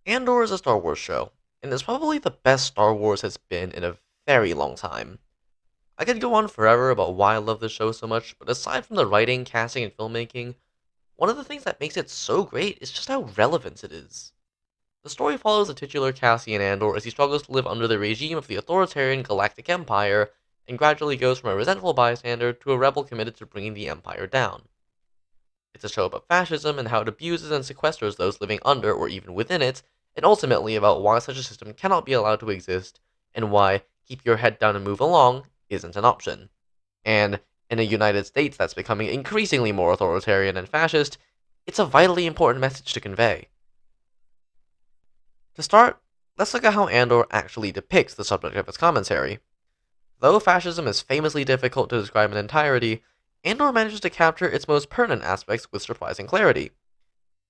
Andor is a Star Wars show, and it's probably the best Star Wars has been in a very long time. I could go on forever about why I love this show so much, but aside from the writing, casting, and filmmaking, one of the things that makes it so great is just how relevant it is. The story follows the titular Cassian Andor as he struggles to live under the regime of the authoritarian Galactic Empire, and gradually goes from a resentful bystander to a rebel committed to bringing the Empire down. It's a show about fascism and how it abuses and sequesters those living under or even within it, and ultimately about why such a system cannot be allowed to exist, and why keep your head down and move along isn't an option. And in a United States that's becoming increasingly more authoritarian and fascist, it's a vitally important message to convey. To start, let's look at how Andor actually depicts the subject of its commentary. Though fascism is famously difficult to describe in entirety, Andor manages to capture its most pertinent aspects with surprising clarity.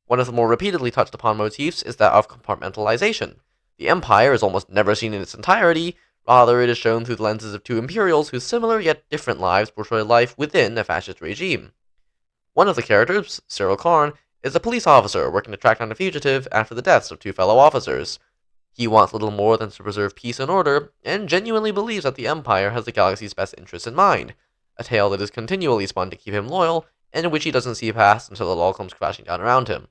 One of the more repeatedly touched upon motifs is that of compartmentalization. The Empire is almost never seen in its entirety, rather it is shown through the lenses of two Imperials whose similar yet different lives portray life within a fascist regime. One of the characters, Cyril Karn, is a police officer working to track down a fugitive after the deaths of two fellow officers. He wants little more than to preserve peace and order, and genuinely believes that the Empire has the galaxy's best interests in mind, a tale that is continually spun to keep him loyal, and in which he doesn't see past until it all comes crashing down around him.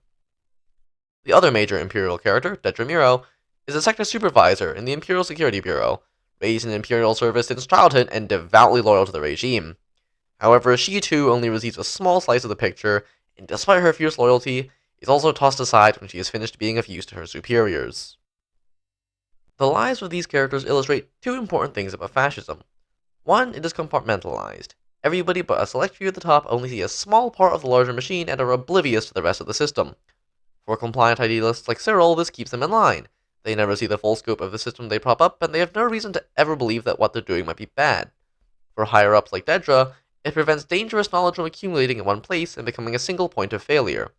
The other major Imperial character, Dedra Meero, is a sector supervisor in the Imperial Security Bureau, raised in Imperial service since childhood and devoutly loyal to the regime. However, she too only receives a small slice of the picture, and despite her fierce loyalty, is also tossed aside when she is finished being of use to her superiors. The lives of these characters illustrate two important things about fascism. One, it is compartmentalized. Everybody but a select few at the top only see a small part of the larger machine and are oblivious to the rest of the system. For compliant idealists like Cyril, this keeps them in line. They never see the full scope of the system they prop up, and they have no reason to ever believe that what they're doing might be bad. For higher-ups like Dedra, it prevents dangerous knowledge from accumulating in one place and becoming a single point of failure.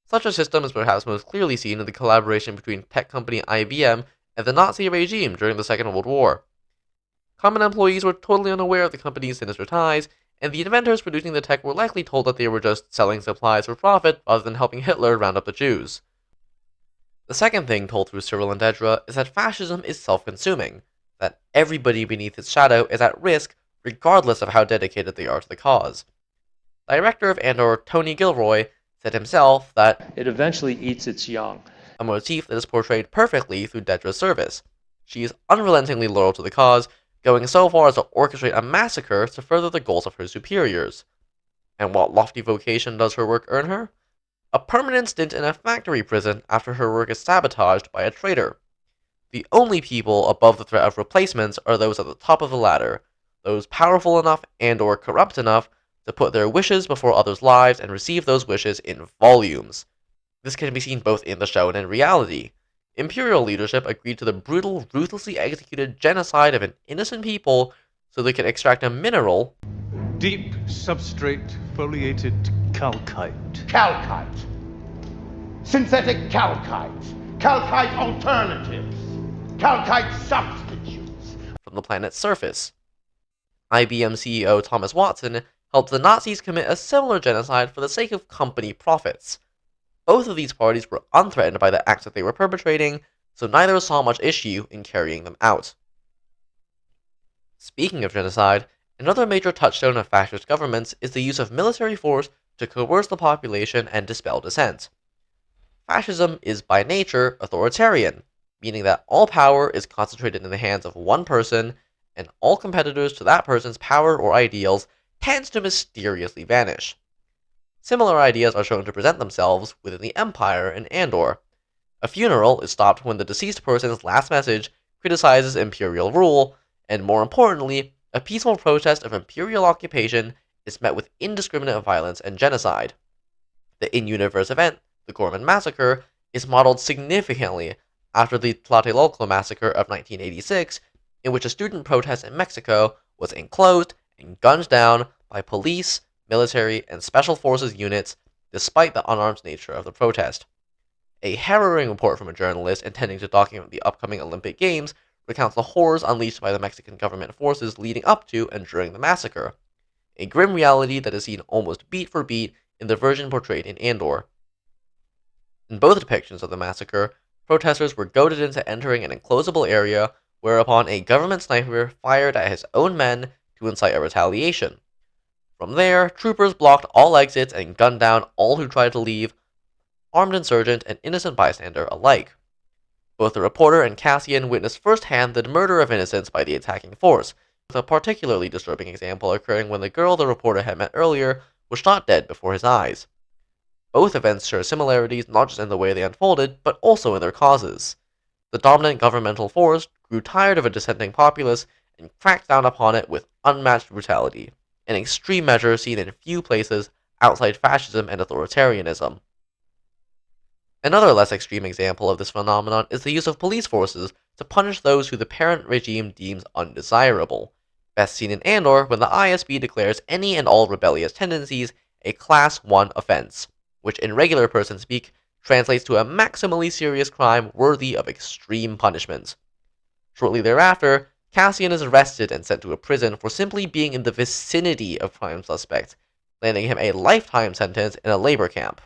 Such a system is perhaps most clearly seen in the collaboration between tech company IBM and the Nazi regime during the Second World War. Common employees were totally unaware of the company's sinister ties, and the inventors producing the tech were likely told that they were just selling supplies for profit rather than helping Hitler round up the Jews. The second thing told through Cyril and Dedra is that fascism is self-consuming, that everybody beneath its shadow is at risk regardless of how dedicated they are to the cause. Director of Andor Tony Gilroy said himself that it eventually eats its young. A motif that is portrayed perfectly through Dedra's service. She is unrelentingly loyal to the cause, going so far as to orchestrate a massacre to further the goals of her superiors. And what lofty vocation does her work earn her? A permanent stint in a factory prison after her work is sabotaged by a traitor. The only people above the threat of replacements are those at the top of the ladder, those powerful enough and/or corrupt enough to put their wishes before others' lives and receive those wishes in volumes. This can be seen both in the show and in reality. Imperial leadership agreed to the brutal, ruthlessly executed genocide of an innocent people so they could extract a mineral, deep substrate foliated calcite. Calcite. Synthetic calcite. Calcite alternatives. Calcite substitutes. from the planet's surface. IBM CEO Thomas Watson helped the Nazis commit a similar genocide for the sake of company profits. Both of these parties were unthreatened by the acts that they were perpetrating, so neither saw much issue in carrying them out. Speaking of genocide, another major touchstone of fascist governments is the use of military force to coerce the population and dispel dissent. Fascism is by nature authoritarian, meaning that all power is concentrated in the hands of one person, and all competitors to that person's power or ideals tends to mysteriously vanish. Similar ideas are shown to present themselves within the Empire in Andor. A funeral is stopped when the deceased person's last message criticizes Imperial rule, and more importantly, a peaceful protest of Imperial occupation is met with indiscriminate violence and genocide. The in-universe event, the Gorman Massacre, is modeled significantly after the Tlatelolco Massacre of 1986, in which a student protest in Mexico was enclosed and gunned down by police, military, and special forces units, despite the unarmed nature of the protest. A harrowing report from a journalist intending to document the upcoming Olympic Games recounts the horrors unleashed by the Mexican government forces leading up to and during the massacre, a grim reality that is seen almost beat for beat in the version portrayed in Andor. In both depictions of the massacre, protesters were goaded into entering an enclosable area, whereupon a government sniper fired at his own men to incite a retaliation. From there, troopers blocked all exits and gunned down all who tried to leave, armed insurgent and innocent bystander alike. Both the reporter and Cassian witnessed firsthand the murder of innocents by the attacking force, with a particularly disturbing example occurring when the girl the reporter had met earlier was shot dead before his eyes. Both events share similarities not just in the way they unfolded, but also in their causes. The dominant governmental force grew tired of a dissenting populace and cracked down upon it with unmatched brutality, an extreme measure seen in few places outside fascism and authoritarianism. Another less extreme example of this phenomenon is the use of police forces to punish those who the parent regime deems undesirable, best seen in Andor when the ISB declares any and all rebellious tendencies a Class 1 offense, which in regular person speak translates to a maximally serious crime worthy of extreme punishment. Shortly thereafter, Cassian is arrested and sent to a prison for simply being in the vicinity of prime suspects, landing him a lifetime sentence in a labor camp.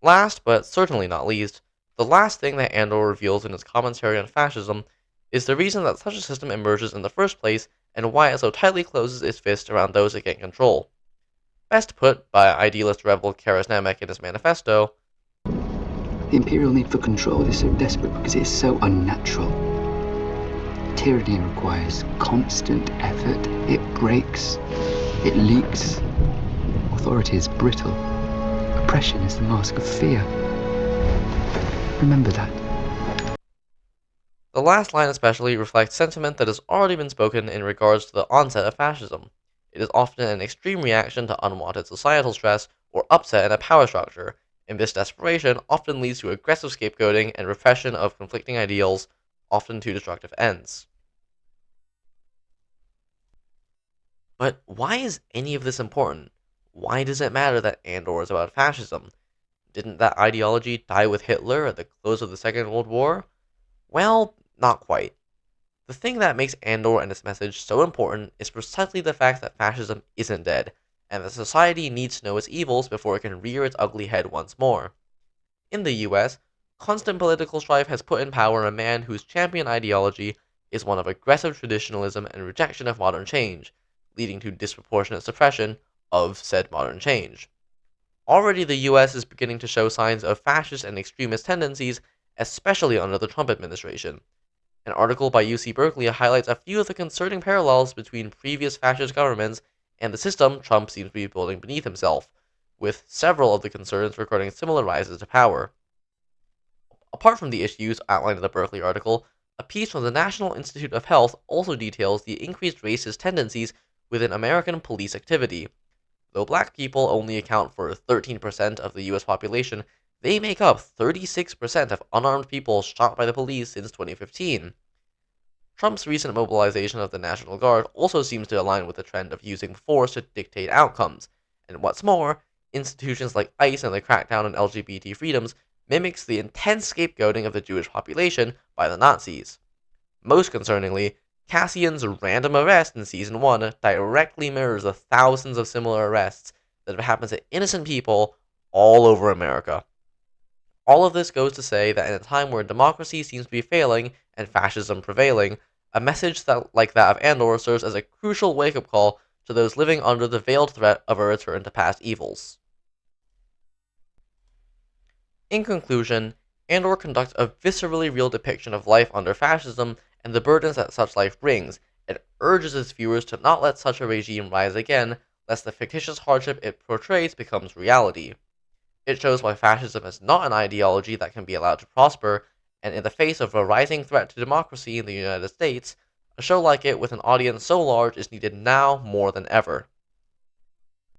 Last, but certainly not least, the last thing that Andor reveals in his commentary on fascism is the reason that such a system emerges in the first place and why it so tightly closes its fist around those it can control. Best put by idealist rebel Karis Namek in his manifesto, The imperial need for control is so desperate because it is so unnatural. Tyranny requires constant effort. It breaks. It leaks. Authority is brittle. Oppression is the mask of fear. Remember that. The last line especially reflects sentiment that has already been spoken in regards to the onset of fascism. It is often an extreme reaction to unwanted societal stress or upset in a power structure, and this desperation often leads to aggressive scapegoating and repression of conflicting ideals, often to destructive ends. But why is any of this important? Why does it matter that Andor is about fascism? Didn't that ideology die with Hitler at the close of the Second World War? Well, not quite. The thing that makes Andor and its message so important is precisely the fact that fascism isn't dead, and that society needs to know its evils before it can rear its ugly head once more. In the US, constant political strife has put in power a man whose champion ideology is one of aggressive traditionalism and rejection of modern change, leading to disproportionate suppression of said modern change. Already the US is beginning to show signs of fascist and extremist tendencies, especially under the Trump administration. An article by UC Berkeley highlights a few of the concerning parallels between previous fascist governments and the system Trump seems to be building beneath himself, with several of the concerns recording similar rises to power. Apart from the issues outlined in the Berkeley article, a piece from the National Institute of Health also details the increased racist tendencies within American police activity. Though black people only account for 13% of the US population, they make up 36% of unarmed people shot by the police since 2015. Trump's recent mobilization of the National Guard also seems to align with the trend of using force to dictate outcomes, and what's more, institutions like ICE and the crackdown on LGBT freedoms mimics the intense scapegoating of the Jewish population by the Nazis. Most concerningly, Cassian's random arrest in Season 1 directly mirrors the thousands of similar arrests that have happened to innocent people all over America. All of this goes to say that in a time where democracy seems to be failing and fascism prevailing, a message like that of Andor serves as a crucial wake-up call to those living under the veiled threat of a return to past evils. In conclusion, Andor conducts a viscerally real depiction of life under fascism and the burdens that such life brings, and urges its viewers to not let such a regime rise again, lest the fictitious hardship it portrays becomes reality. It shows why fascism is not an ideology that can be allowed to prosper, and in the face of a rising threat to democracy in the United States, a show like it with an audience so large is needed now more than ever.